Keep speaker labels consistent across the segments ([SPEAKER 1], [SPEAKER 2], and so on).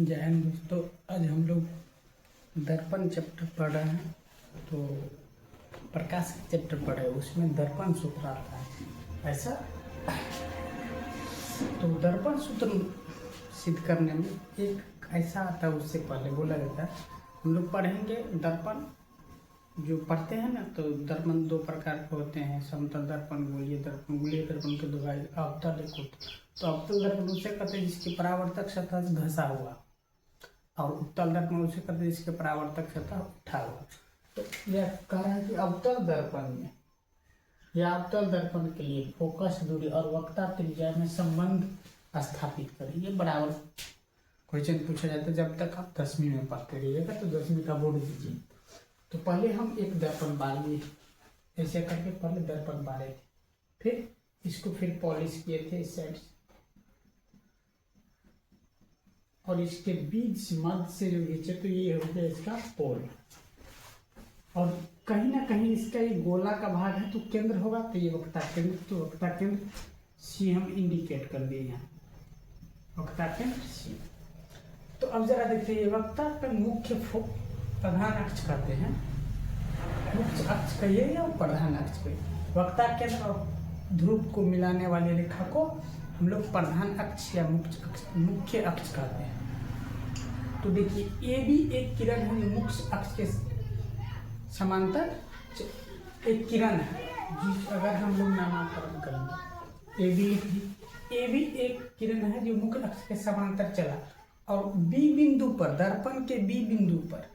[SPEAKER 1] जय हिंद दोस्तों। आज हम लोग दर्पण चैप्टर पढ़ रहे हैं। तो प्रकाश का चैप्टर पढ़े, उसमें दर्पण सूत्र आता है ऐसा। तो दर्पण सूत्र सिद्ध करने में एक ऐसा आता है, उससे पहले बोला जाता है हम लोग पढ़ेंगे दर्पण जो पढ़ते हैं ना। तो दर्पण दो प्रकार के होते हैं, समतल दर्पण, गोलीय दर्पण। गोलीय दर्पण के दो भाग, अवतल एक उत्तल। तो अवतल दर्पण उसे कहते हैं जिसकी परावर्तक सतह घसा हुआ, और उत्तल दर्पण उसे कहते हैं जिसके परावर्तक सतह उठा हुआ। तो यह कह रहा है कि अवतल दर्पण में या अवतल दर्पण के लिए फोकस दूरी और वक्रता त्रिज्या में संबंध स्थापित करें। ये बराबर क्वेश्चन पूछा जाता है जब तक आप 10वीं में पढ़ते रहिएगा। तो 10वीं का बोर्ड दीजिए। तो पहले हम एक दर्पण बारे ऐसे करके पहले दर्पण बारे थे, फिर इसको फिर पॉलिश किए थे इस साइड से, और इसके बीच मध्य से जो खींचे तो ये हो गया इसका पोल। और कहीं ना कहीं इसका ये गोला का भाग है तो केंद्र होगा, तो ये वक्रता केंद्र। तो वक्रता केंद्र सी हम इंडिकेट कर दिए यहाँ, वक्रता केंद्र सी। तो अब जरा देखते हैं, वक्रता का मुख्य प्रधान अक्ष कहते हैं, मुख्य अक्ष कहिए या प्रधान अक्ष कहिए। वक्रता केंद्र और ध्रुव को मिलाने वाली रेखा को हम लोग प्रधान अक्ष या मुख्य अक्ष कहते हैं। तो देखिए, ए बी एक किरण है जो मुख्य अक्ष के समांतर एक किरण है, जिस अगर हम लोग नामकरण करेंगे ए बी एक किरण है जो मुख्य अक्ष के समांतर चला और बी बिंदु पर, दर्पण के बी बिंदु पर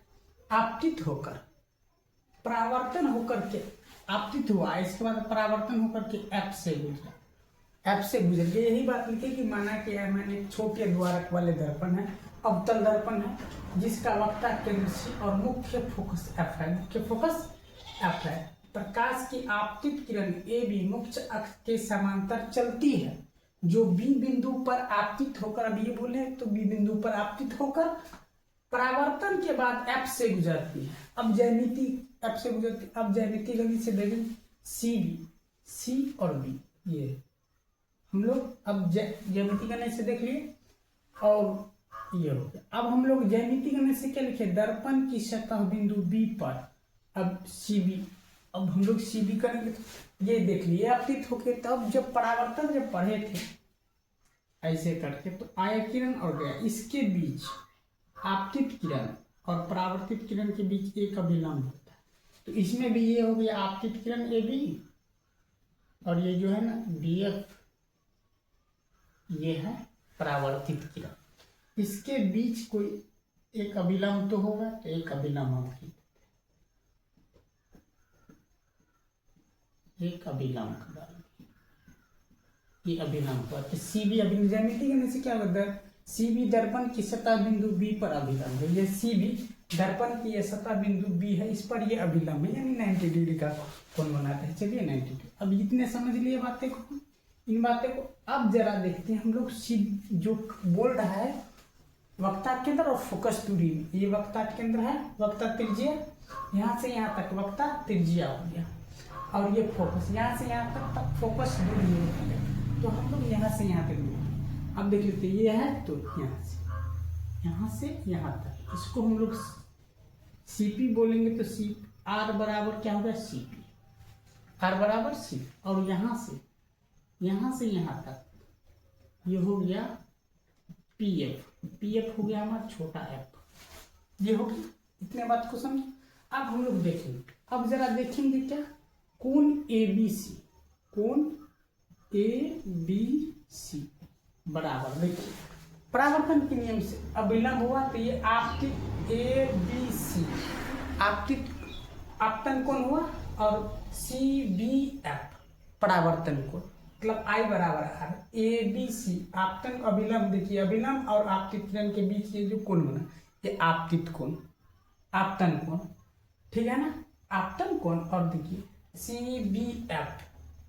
[SPEAKER 1] आपतित होकर, परावर्तन होकर के आपतित हुआ। इसके बाद परावर्तन होकर के एफ से गुजर गया। यही बात लिखी कि माना कि मैंने एक छोटे द्वारक वाले दर्पण है, अवतल दर्पण है, जिसका वक्रता केंद्र सी और मुख्य फोकस एफ है। मुख्य फोकस एफ है। प्रकाश की आपतित किरण ए बी मुख्य अक्ष के समांतर चलती है, जो बी बिंदु पर आपतित होकर, अब ये बोले तो बी बिंदु पर आपतित होकर परावर्तन के बाद एफ से गुजरती है। अब ज्यामिति एफ से गुजरती, अब ज्यामिति गणित से देखें सी बी, सी और बी, ये हम लोग अब ज्यामिति गणित से देख लिए और ये हो गया। अब हम लोग ज्यामिति गणित से क्या लिखे, दर्पण की सतह बिंदु बी पर अब सी बी, अब हम लोग सी बी करेंगे तो ये देख लिए आपतित होके। तब जब परावर्तन जब पढ़े थे ऐसे करके, तो आया किरण और गया, इसके बीच आपतित किरण और परावर्तित किरण के बीच एक अभिलंब होता है। तो इसमें भी ये हो गया आपतित किरण ए बी, और ये जो है ना बी एफ, ये है परावर्तित किरण। इसके बीच कोई एक अभिलंब तो होगा, तो एक अभिलंब हम खींचते हैं, एक अभिलंब ये अभिलंब पर सी बी अभिलंब। ज्यामिति करने से क्या होता है, सी बी दर्पण की सतह बिंदु बी पर अभिलंब है। ये सी बी दर्पण की ये सतह बिंदु बी है, इस पर ये अभिलंब है, यानी 90 डिग्री का कोण बनाते हैं। चलिए 90 डिग्री। अब इतने समझ लिए बातें को, इन बातें को। अब जरा देखते हैं हम लोग सी जो बोल रहा है वक्रता केंद्र और फोकस दूरी में। ये वक्रता केंद्र है, वक्रता त्रिज्या यहाँ से यहाँ तक वक्रता त्रिज्या हो गया, और ये फोकस यहाँ से यहाँ तक फोकस दूरी हो गया। तो हम लोग यहाँ से यहाँ तक, अब देख लेते ये है, तो यहाँ से यहाँ तक इसको हम लोग सीपी बोलेंगे। तो सी आर बराबर क्या होगा, सीपी, आर बराबर सी। और यहाँ से यहाँ तक ये हो गया पीएफ, पीएफ हो गया हमारा छोटा एफ, ये हो गया। इतने बात को समझ। अब हम लोग देखेंगे, अब जरा देखेंगे क्या, कोण ए बी सी, कोण ए बी सी बराबर, देखिए परावर्तन के नियम से अभिलंब हुआ, तो ये आपतित ए बी सी आपतन कोण हुआ, और सी बी एफ परावर्तन कोण, मतलब आई बराबर आर। ए बी सी आपतन अभिलंब, देखिए अभिलंब और आपतित किरण के बीच ये जो कोण बना, ये आपतित कोण, आपतन कोण, ठीक है ना, आपतन कोण। और देखिए सी बी एफ,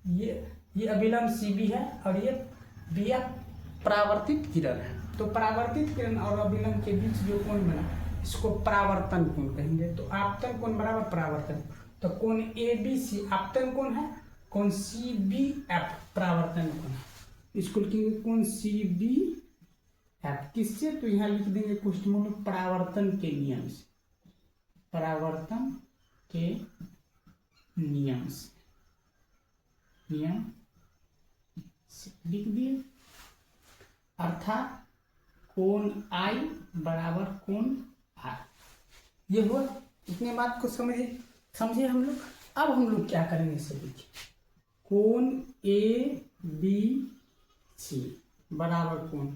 [SPEAKER 1] ये अभिलंब सी बी है, और ये बी एफ परावर्तित किरण है। तो परावर्तित किरण और अभिलंब के बीच जो कोण बना, इसको परावर्तन कोण कहेंगे। तो आपतन कोण बराबर परावर्तन, तो कोण ए बी सी आपतन कोण है, कोण सी बी एफ परावर्तन कोण है। इसको लिखेंगे कोण सी बी एफ किससे, तो यहाँ लिख देंगे क्वेश्चन में परावर्तन के नियम से, परावर्तन के नियम से, नियम से लिख दिए। अर्थात कोण आई बराबर कोण आर, ये हुआ। इतने बात को समझे हम लोग। अब हम लोग क्या करेंगे सभी, कोण ए बी सी बराबर कोण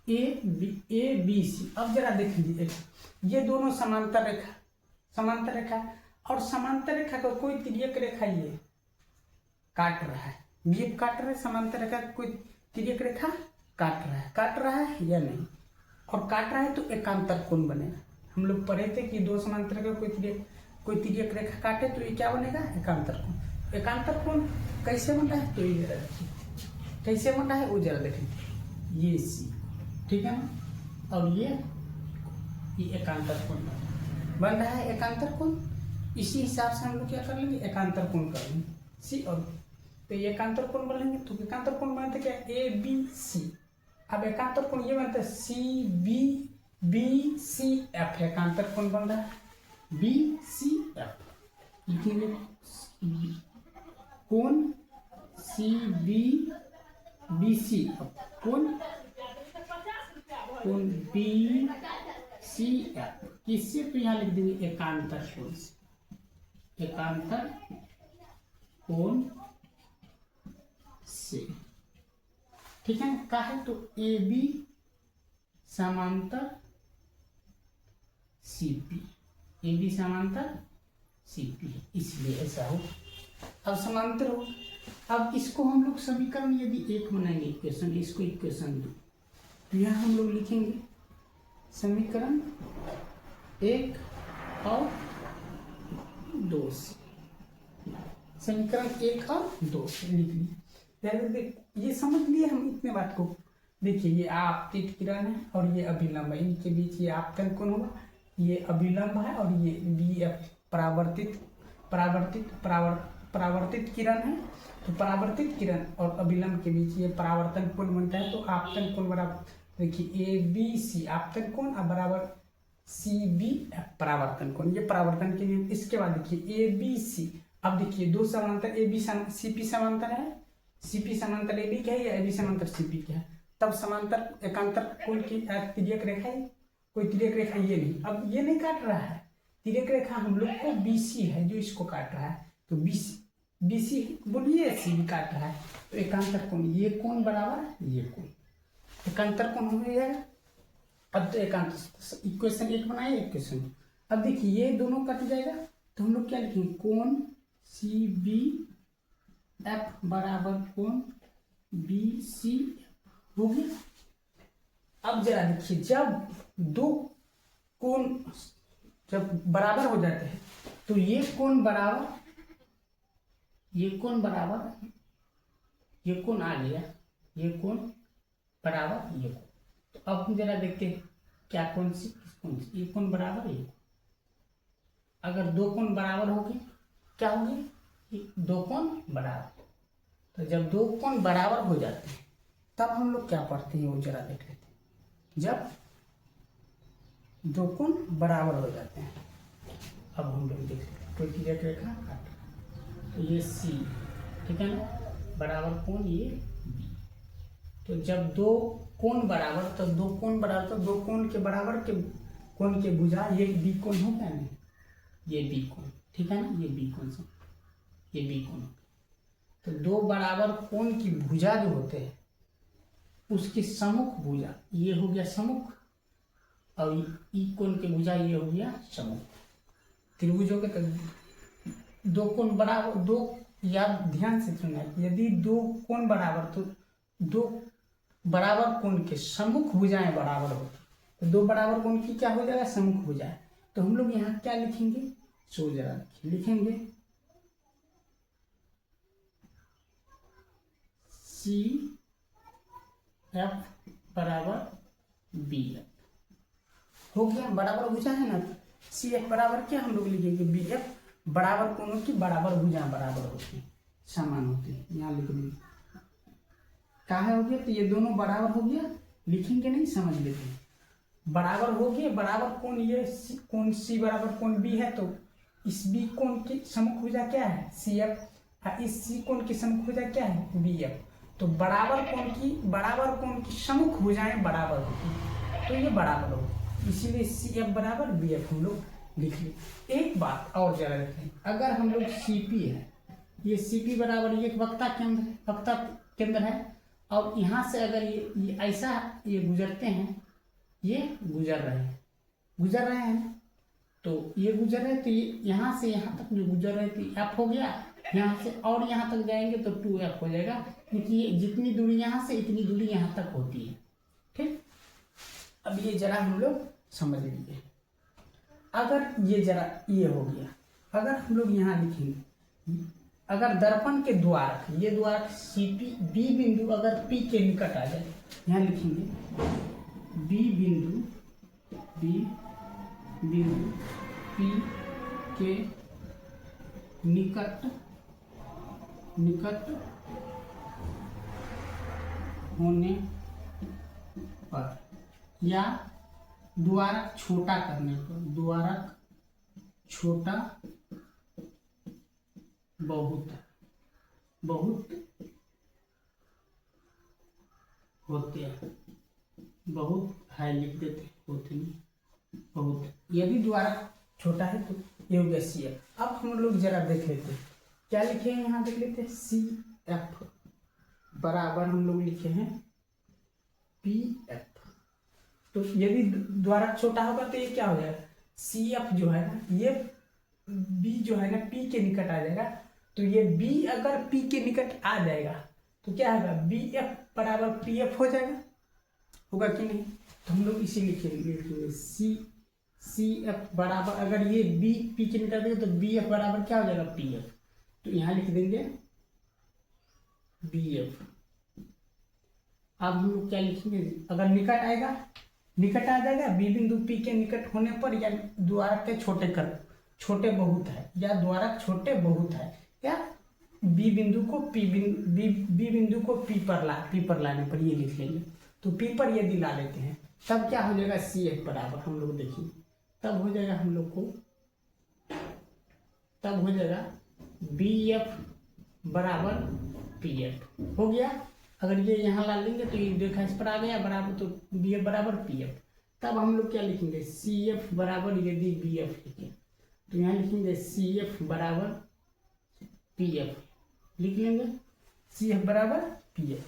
[SPEAKER 1] ए बी सी। अब जरा देख लीजिए, ये दोनों समांतर रेखा और समांतर रेखा को कोई तिर्यक रेखा ये काट रहा है, ये काट रहा है, समांतर रेखा कोई तिर्यक रेखा काट रहा है या नहीं, और काट रहा है तो एकांतर कोण बनेगा। हम लोग पढ़े थे कि दो समांतर रेखा कोई तिर्यक रेखा काटे तो ये क्या बनेगा, एकांतर कोण। एकांतर कोण कैसे बन रहा है, तो ये जरा देखिए कैसे बन रहा है, वो जरा देखिए, ये सी, ठीक है ना, और ये एकांतर कोण बन रहा है, एकांतर कोण। इसी हिसाब से हम लोग क्या कर लेंगे, एकांतर कोण कर लेंगे सी, और तो ये एकांतर कोण बन लेंगे। तो एकांतर कोण बनते क्या, ए बी सी। अब एकांतर कोण ये बनता है सी बी सी एफ, एकांतर कोण बन रहा है बी सी एफ। लिखेंगे कोण सी बी सी, कोण बी सी एफ किससे, तो यहाँ लिख देंगे एकांतर कोण से, एकांतर कोण से, ठीक है। क्या है, तो ए बी समांतर सी पी, ए बी समांतर सी पी, इसलिए ऐसा हो। अब समांतर हो, अब इसको हम लोग समीकरण यदि एक बनाएंगे इक्वेशन, इसको इक्वेशन 2, तो यहाँ हम लोग लिखेंगे समीकरण 1 और 2 से, समीकरण 1 और 2 से लिख लिए। ये समझ लिए हम इतने बात को। देखिए ये आपतित किरण है और ये अभिलंब है, इनके बीच ये आपतन कोण होगा, ये अभिलंब है और ये बी एफ परावर्तित किरण है। तो परावर्तित किरण और अभिलंब के बीच ये परावर्तन कोण बनता है, तो आपतन कोण बराबर, देखिए ए बी सी आपतन कोण और बराबर सी बी एफ परावर्तन कोण, ये परावर्तन के लिए। इसके बाद देखिए ए बी सी, अब देखिए दो समांतर ए बी सी पी समांतर है, सी पी समांतर ए बी के है या ए बी समांतर सी पी के है, तब समांतर एकांतर कोण की तिर्यक रेखा है, कोई तिर्यक रेखा ये नहीं, अब ये नहीं काट रहा है, तिर्यक रेखा हम लोग को बी सी है जो इसको काट रहा है, तो बी सी बोलिए सी भी काट रहा है, तो एकांतर कोण ये कोण बराबर ये कोण, एकांतर कोण हो जाएगा। अब तो एकांतर इक्वेशन 1 बनाए, इक्वेशन 2। अब देखिए ये दोनों कट जाएगा, तो हम लोग क्या लिखेंगे, कोण सी बी एफ बराबर कोण बी सी हो गया। अब जरा देखिए, जब दो कोण जब बराबर हो जाते हैं तो ये कोण बराबर ये कोण आ गया, ये कोण बराबर ये कोण। तो अब हम जरा देखते हैं क्या कोण से किस कोण से, ये कोण बराबर ये। अगर दो कोण बराबर हो गए, क्या हो गए, दो कोण बराबर। तो जब दो कोण बराबर हो जाते हैं तब हम लोग क्या पढ़ते हैं, वो जरा देख लेते हैं। जब दो कोण बराबर हो जाते हैं, अब हम लोग देख लेते हैं, कोई तिर्यक रेखा काट, तो ये सी, ठीक है ना, बराबर कोण ये बी। तो जब दो कोण बराबर, तो दो कोण बराबर, तो दो कोण के बराबर के कोण के भुजा, ये बी कोण हो गया ना, ये बी कोण, ठीक है ना, ये बी कोण से ये बी कोण। तो दो बराबर कोण की भुजा जो होते हैं उसकी सम्मुख भुजा ये हो गया सम्मुख, और ई कोण के भुजा ये हो गया सम्मुख। त्रिभुज हो गए, तो दो कोण बराबर, दो याद ध्यान से सुनना, यदि दो कोण बराबर, तो दो बराबर कोण के सम्मुख भुजाएं बराबर होती, तो दो बराबर कोण की क्या हो जाएगा, सम्मुख भुजाएं। तो हम लोग यहाँ क्या लिखेंगे, सो जरा लिखेंगे सी एफ बराबर बी एफ हो गया, बराबर भुजा है ना। सी एफ बराबर क्या हम लोग लिखेंगे, बी एफ बराबर कोणों की बराबर भुजा बराबर होती है, समान होती है, यहाँ लिख देंगे। कहाँ हो गया, तो ये दोनों बराबर हो गया, लिखेंगे नहीं, समझ लेते हैं। बराबर हो गए, बराबर कोण, ये कोण सी बराबर कोण बी है, तो इस बी कोण की समभुजा क्या है, सी एफ, और इस सी कोण की समभुजा क्या है, बी एफ। तो बराबर कोण की समुख भुजाएं बराबर होती, तो ये बराबर होगी, इसीलिए सी एफ बराबर बी एफ हम लोग लिख लें। एक बात और जरा रखें, अगर हम लोग सीपी है, ये सीपी बराबर ये वक्ता केंद्र है, और यहाँ से अगर ये ऐसा ये गुजरते हैं, ये गुजर रहे हैं, तो ये गुजर रहे, तो ये यहाँ से यहाँ तक जो गुजर रहे, तो एफ हो गया, यहाँ से और यहाँ तक जाएंगे तो 2f हो जाएगा, क्योंकि ये जितनी दूरी यहाँ से इतनी दूरी यहाँ तक होती है। ठीक, अब ये जरा हम लोग समझ लीजिए। अगर ये जरा ये हो गया, अगर हम लोग यहाँ लिखेंगे, अगर दर्पण के द्वारक, ये द्वारक सीपी बी बिंदु अगर पी के निकट आ जाए, यहाँ लिखेंगे बी बिंदु पी के निकट होने पर, या द्वारक छोटा करने पर, द्वारक छोटा बहुत होते हैं, बहुत है लिख देते, होते नहीं, बहुत, यदि द्वारक छोटा है तो ये हो गया सी एफ। अब हम लोग जरा देख लेते हैं क्या लिखे हैं, यहाँ देख लेते हैं, सी एफ बराबर हम लोग लिखे हैं पी एफ। तो यदि द्वारक छोटा होगा तो ये क्या हो जाएगा, सी एफ जो है ना, ये बी जो है ना पी के निकट आ जाएगा, तो ये बी अगर पी के निकट आ जाएगा तो क्या होगा, बी एफ बराबर पी एफ हो जाएगा, होगा कि नहीं। तो हम लोग इसी लिखेंगे सी एफ बराबर, अगर ये बी पी के निकट देगा तो बी एफ बराबर क्या हो जाएगा, पी एफ। तो यहाँ लिख देंगे बी एफ। अब हम लोग क्या लिखेंगे, अगर निकट आ जाएगा बी बिंदु पी के निकट होने पर, या द्वारक के छोटे बहुत है, या द्वारक छोटे बहुत है, या बी बिंदु को बी बिंदु को पी पर लाने पर, ये लिख लेंगे। तो पी पर यदि ला लेते हैं तब क्या हो जाएगा, सी एफ बराबर हम लोग देखिए, तब हो जाएगा हम लोग को, तब हो जाएगा बी एफ बराबर पी एफ हो गया। अगर ये यहाँ ला लेंगे तो ये देखा इस पर आ गया बराबर, तो बी एफ बराबर पी एफ। तब हम लोग क्या लिखेंगे, सी एफ बराबर, यदि बी एफ लिखें तो यहाँ लिखेंगे सी एफ बराबर पी एफ, लिख लेंगे, सी एफ बराबर पी एफ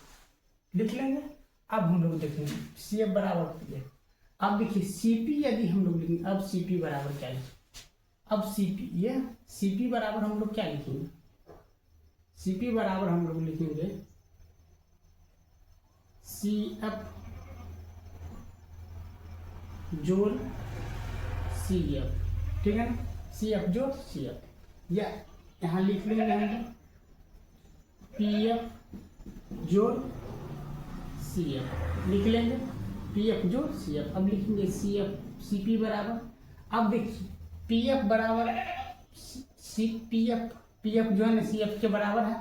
[SPEAKER 1] लिख लेंगे। अब हम लोग देखेंगे सी एफ बराबर पी एफ। अब देखिए सीपी यदि हम लोग लिखेंगे, अब सीपी बराबर क्या लिखेंगे, अब सीपी बराबर हम लोग क्या लिखेंगे, सीपी बराबर हम लोग लिखेंगे सी एफ जोड़ सी एफ, ठीक है ना, सी एफ जोड़ सी एफ, या यहाँ लिख लेंगे हम पी एफ जोड़ सी एफ, लिख लेंगे पी एफ जोड़ सी एफ। अब लिखेंगे सी एफ सी पी बराबर, अब देखिए पी एफ बराबर पी एफ जो है ना सी एफ के बराबर है।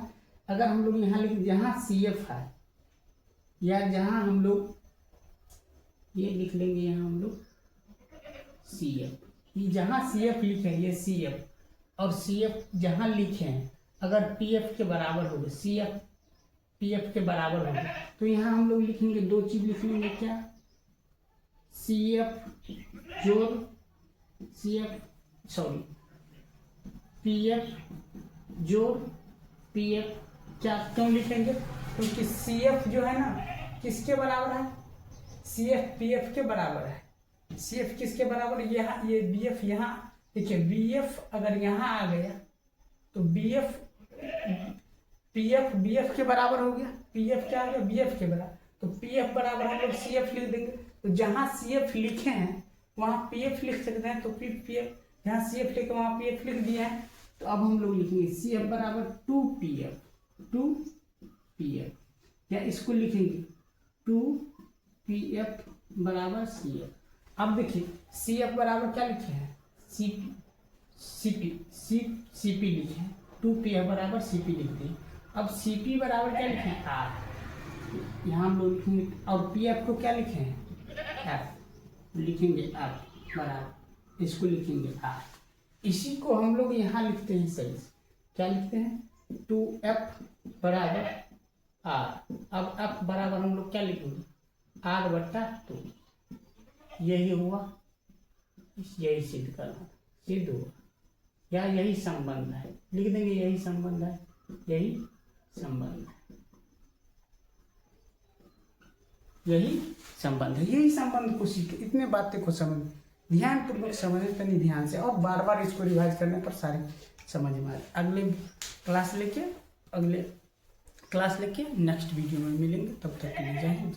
[SPEAKER 1] अगर हम लोग यहाँ लिख, जहाँ सी एफ है, या जहाँ हम लोग ये लिख लेंगे, यहाँ हम लोग सी एफ, जहाँ सी एफ लिखे हैं ये सी एफ, और सी एफ जहाँ लिखे हैं अगर पी एफ के बराबर होगा, सी एफ पी एफ के बराबर होगा, तो यहाँ हम लोग लिखेंगे दो चीज लिख लेंगे, क्या, सी एफ जोड़ पी एफ जोड़ पी एफ। क्या क्यों लिखेंगे, क्योंकि सी एफ जो है ना किसके बराबर है, सी एफ पी एफ के बराबर है। सी एफ किसके बराबर, यहाँ ये बी एफ, यहाँ देखिए बी एफ अगर यहाँ आ गया तो B F P F B F के बराबर हो गया, पी एफ क्या आ गया, बी एफ के बराबर, तो पी एफ बराबर हम लोग सी एफ लिख देंगे। तो जहाँ सी एफ लिखे हैं वहाँ पी एफ लिख सकते हैं, तो पी एफ जहाँ सी एफ लिखे वहाँ पी एफ लिख दिया है। तो अब हम लोग लिखेंगे सी एफ बराबर 2 पी एफ, या इसको लिखेंगे 2 पी एफ बराबर सी एफ। अब देखिए सी एफ बराबर क्या लिखे हैं, सी पी लिखे हैं, 2 पी एफ बराबर सी पी लिख दिए। अब सी पी बराबर क्या लिखे हैं, आर, यहाँ हम लोग लिखेंगे, और पी एफ को क्या लिखे हैं, एफ लिखेंगे, एफ बराबर इसको लिखेंगे आर। इसी को हम लोग यहाँ लिखते हैं सही से, क्या लिखते हैं, 2f बराबर आर। अब f बराबर हम लोग क्या लिखेंगे, आर बट्टा 2। यही हुआ, यही सिद्ध करना, सिद्ध हुआ, या यही संबंध है, लिख देंगे यही संबंध है, यही संबंध है, यही संबंध है। यही संबंध को सीखे, इतने बातें को समझ, ध्यान पूर्वक समझे, तनी ध्यान से, और बार बार इसको रिवाइज करने पर सारी समझ में आए। अगले क्लास लेके नेक्स्ट वीडियो में मिलेंगे, तब तक के लिए जय हिंद।